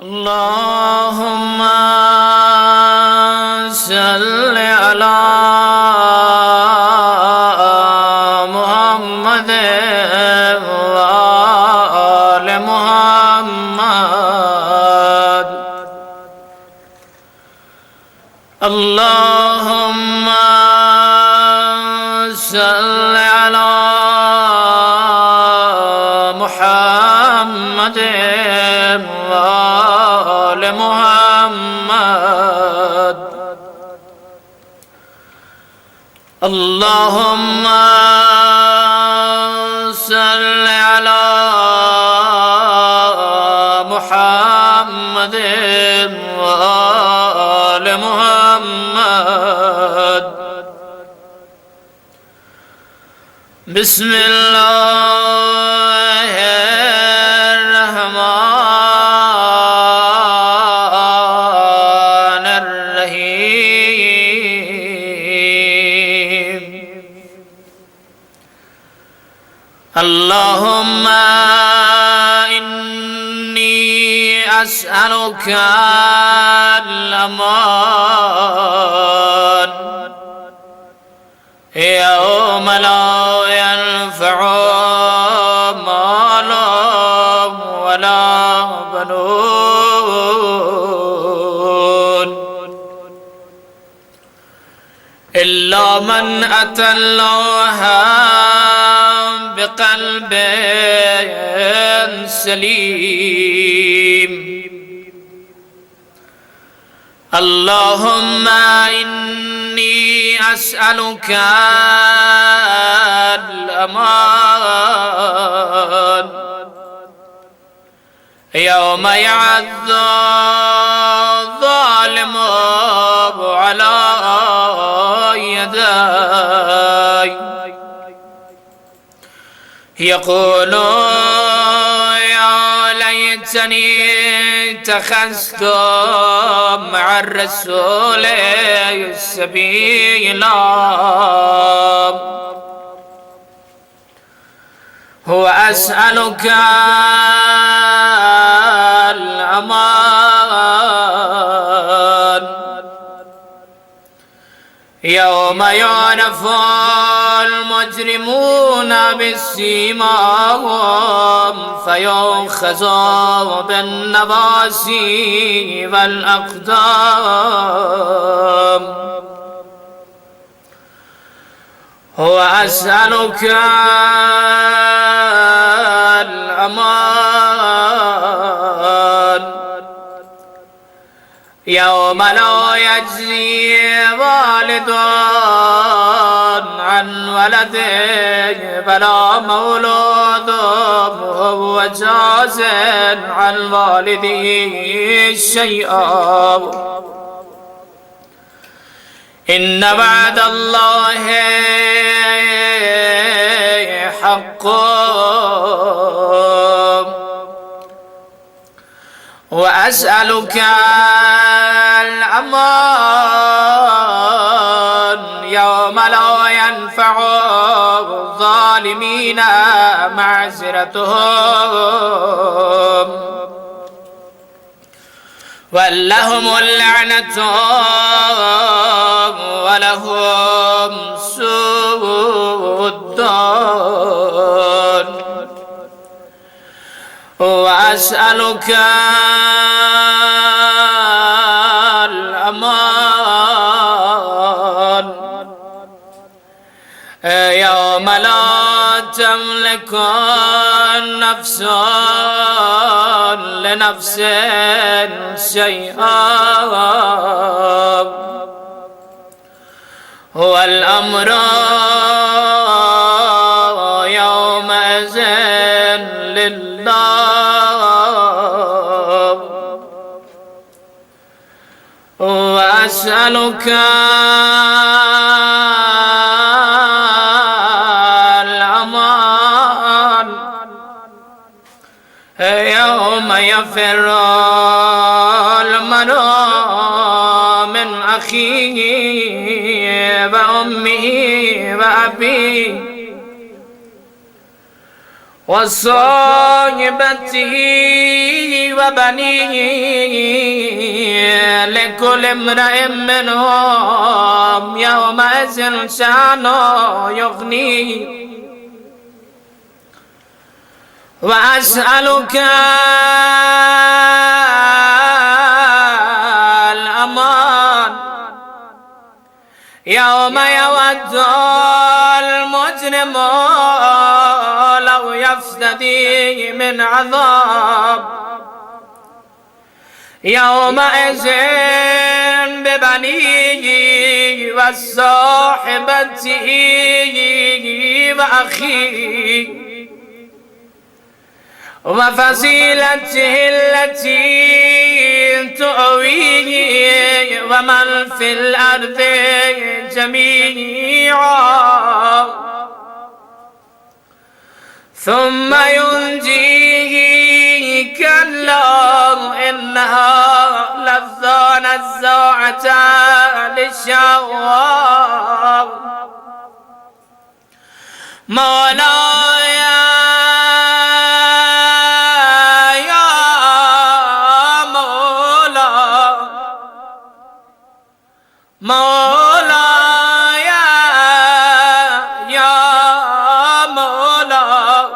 اللهم صل على محمد وآل محمد. اللهم صل على محمد وآل محمد. اللهم صل على محمد وآل محمد. بسم الله الرحمن الرحيم. اللهم إني أسألك الأمان يوم لا ينفع مال ولا بنون إلا من أتى الله بقلب سليم. اللهم إني أسألك الأمان يوم يعض الظالم على يدي يقول يا ليتني اتخذت مع الرسول سبيلا. وأسألك الأمان يوم يعرف المجرمون بسيماهم فيؤخذ بالنواصي والأقدام. وأسألك الأمان يوم لا يجزي والد عن ولده ولا مولود وهو جاز عن والده شيئا. إن وعد الله حق وأسألك الأمان يوم لا ينفع الظالمين معذرتهم ولهم اللعنة ولهم سوء الدار. وأسألك الأمان يوم لا تملك نفس لنفس شيئا والأمر يومئذ لله. وأسألك الأمان يوم يفر المرء من أخيه وأمه وأبيه وصاحبته وبنيه لكل امرئ منهم يومئذ شأنه يغنيه وأسألك الأمان يوم يود المجرم لو يفتدي من عذاب يومئذ ببنيه وصاحبته وأخيه وفصيلته التي تؤويه ومن في الأرض جميعا ثم ينجيه كلا إنها لظى نزاعة للشوى مولاي مولاي يا مولا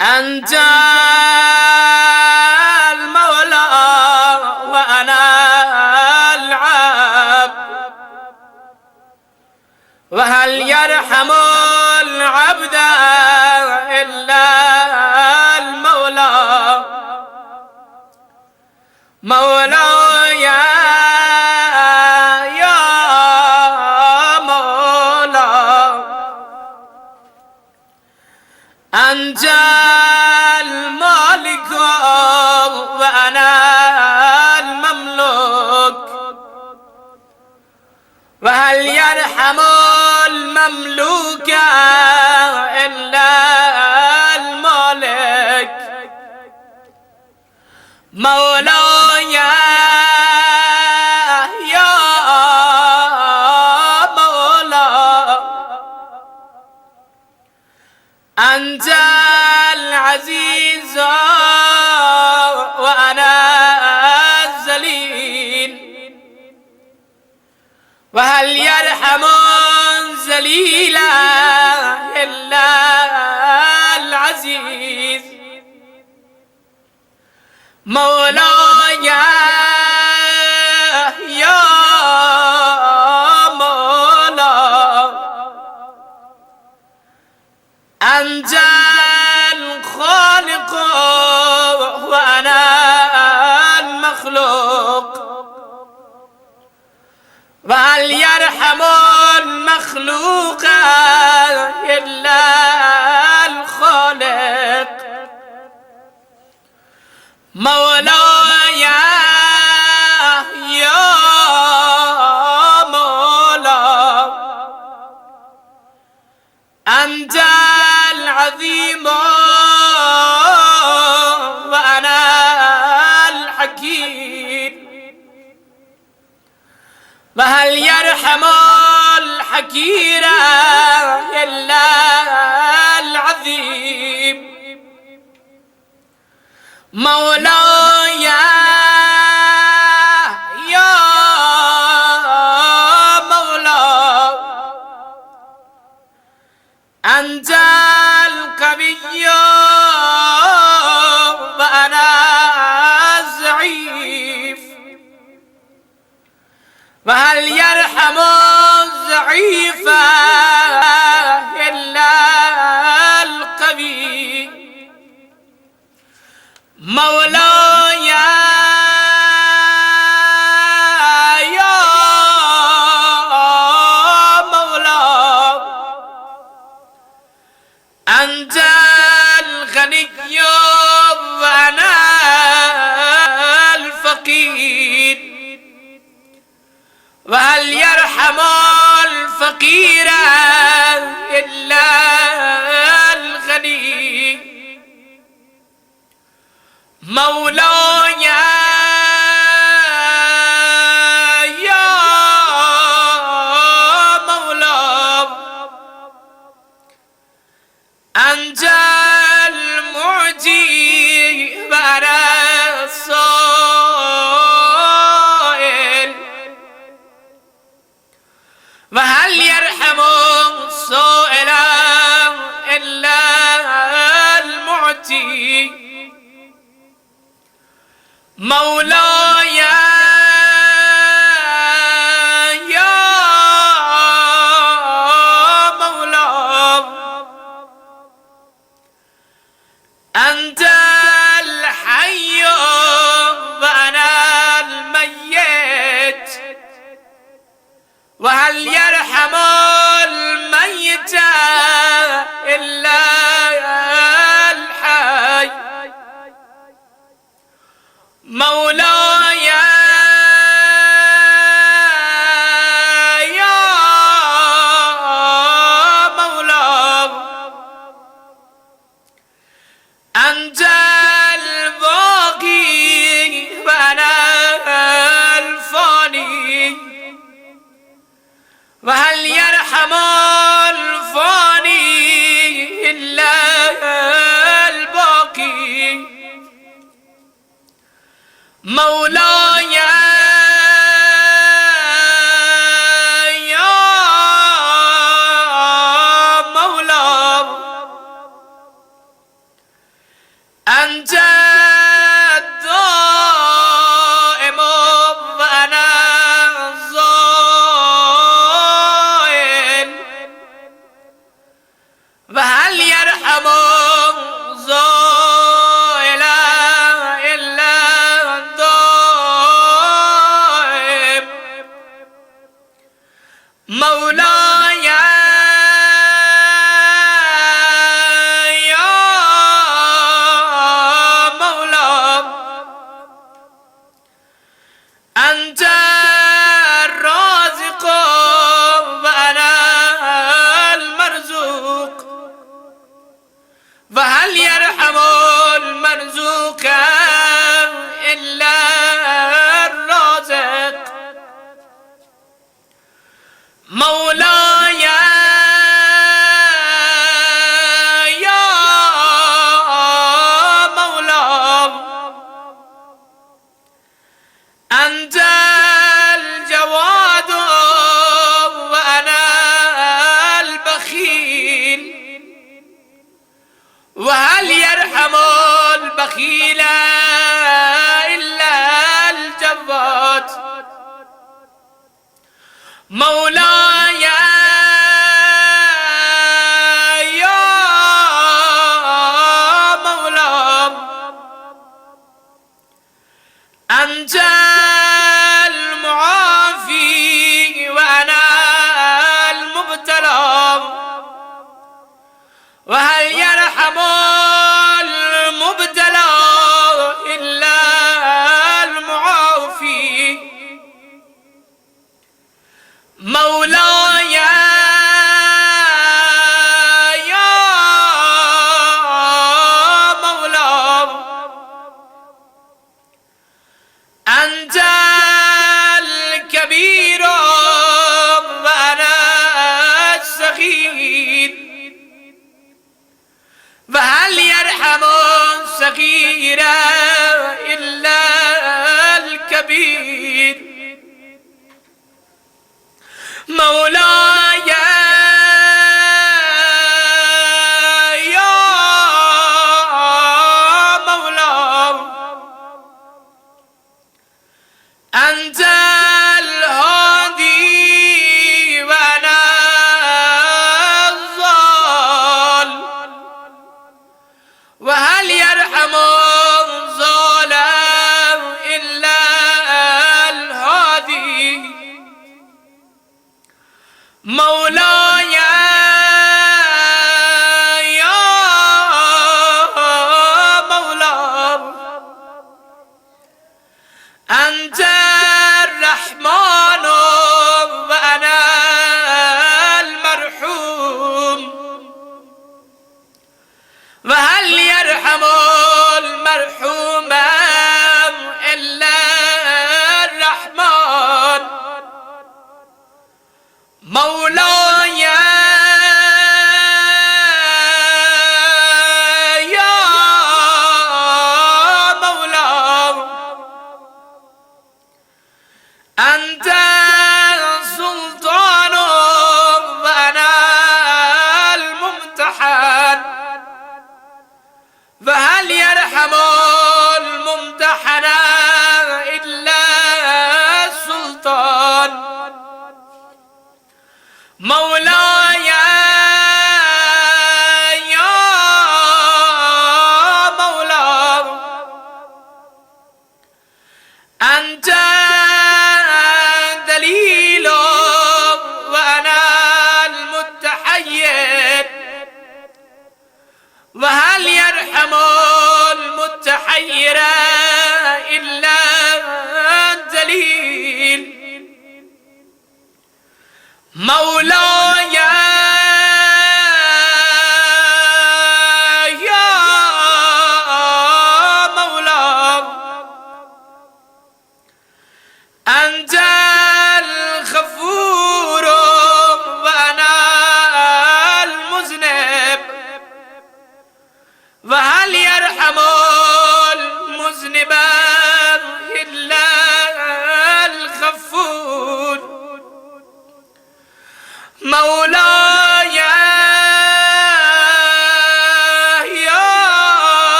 أنت المولى وأنا العبد وهل يرحم العبد إلا المولى مولاي يا مولا أنت المالك وأنا المملوك وهل يرحم المملوك إلا المالك مولاي يا مولا أنت العزيز وأنا الذليل وهل يرحم الذليل إلا العزيز مولاي يا مولا أنت الخالق وأنا المخلوق وهل يرحم المخلوق إلا الخالق مولاي يا مولا أنت العظيم وأنا الحكيم وهل يرحم الحكير إلا العظيم مولاي يا مولا أنت القوي وأنا الضعيف وهل يرحم الضعيف إلا القوي مولاي يا مولا أنت الغني وأنا الفقير وهل يرحم الفقير إلا الغني مولاي يا مولا أنت المعجي موتي مولاي يا مولاي أنت الحي وأنا الميت وهل يرحم الميت إلا الحي مولاي يا مولاي أنت الباقي وأنا الفاني وهل يرحم الفاني إلا الباقي مولاي يا مولاي أنت الدائم وأنا الزائل وهل يرحم الزائل إلا الدائم مولاي يا مولاي أنت الرازق وأنا المرزوق وهل يرحم المرزوق إلا الرازق مولاي يا مولاي أنت الجواد وأنا البخيل وهل يرحم البخيل إلا الجواد مولاي يا مولاي أنت المعافي وأنا المبتلى وهل يرحم المبتلى إلا المعافي مولاي يا مولاي أنت الكبير وأنا الصغير وهل يرحم الصغير إلا الكبير مولاي يا مولاي أنت الهادي وأنا الضال وهل يرحم الظالم إلا الهادي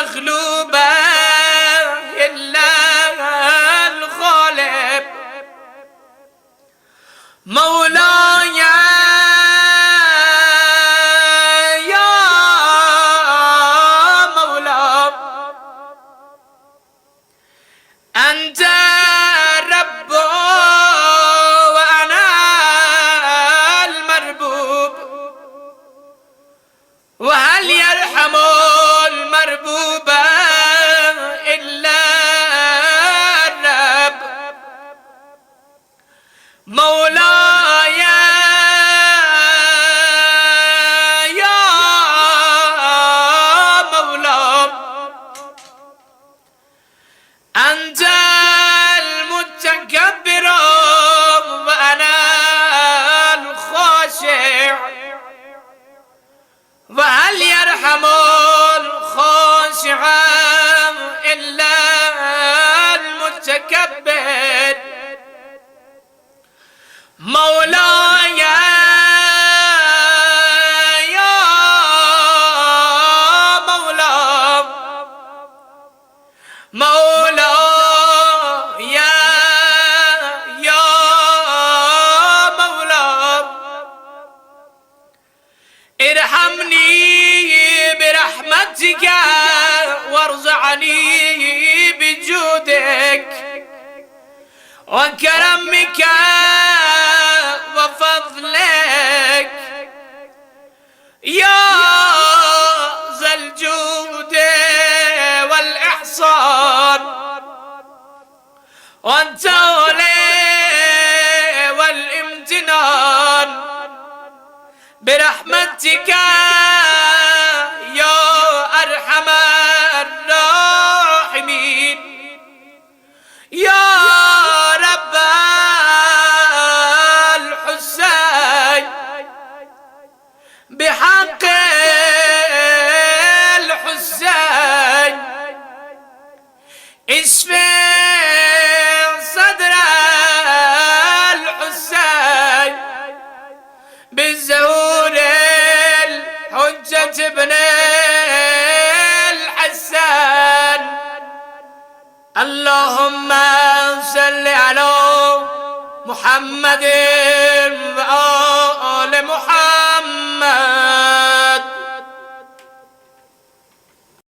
المغلوبة إلا الغالب مولاي يا مولا أنت الرب وأنا المربوب وهل يرحم المربوب إلا الرب مولاي يا مولا أنت المتكبر وأنا الخاشع وهل يرحم الخاشع إلا المتكبر مولاي يا مولا مولاي يا مولا ارحمني برحمتك وارزعني بجودك وكرمك وفضلك يا ذا الجود والإحسان والتولي والامتنان برحمتك يا أرحم الراحمين يا رب الحسين بحق الحسين اشفي صدر الحسين بالزهور الحجة ابن الحسن اللهم صل على محمد وآل محمد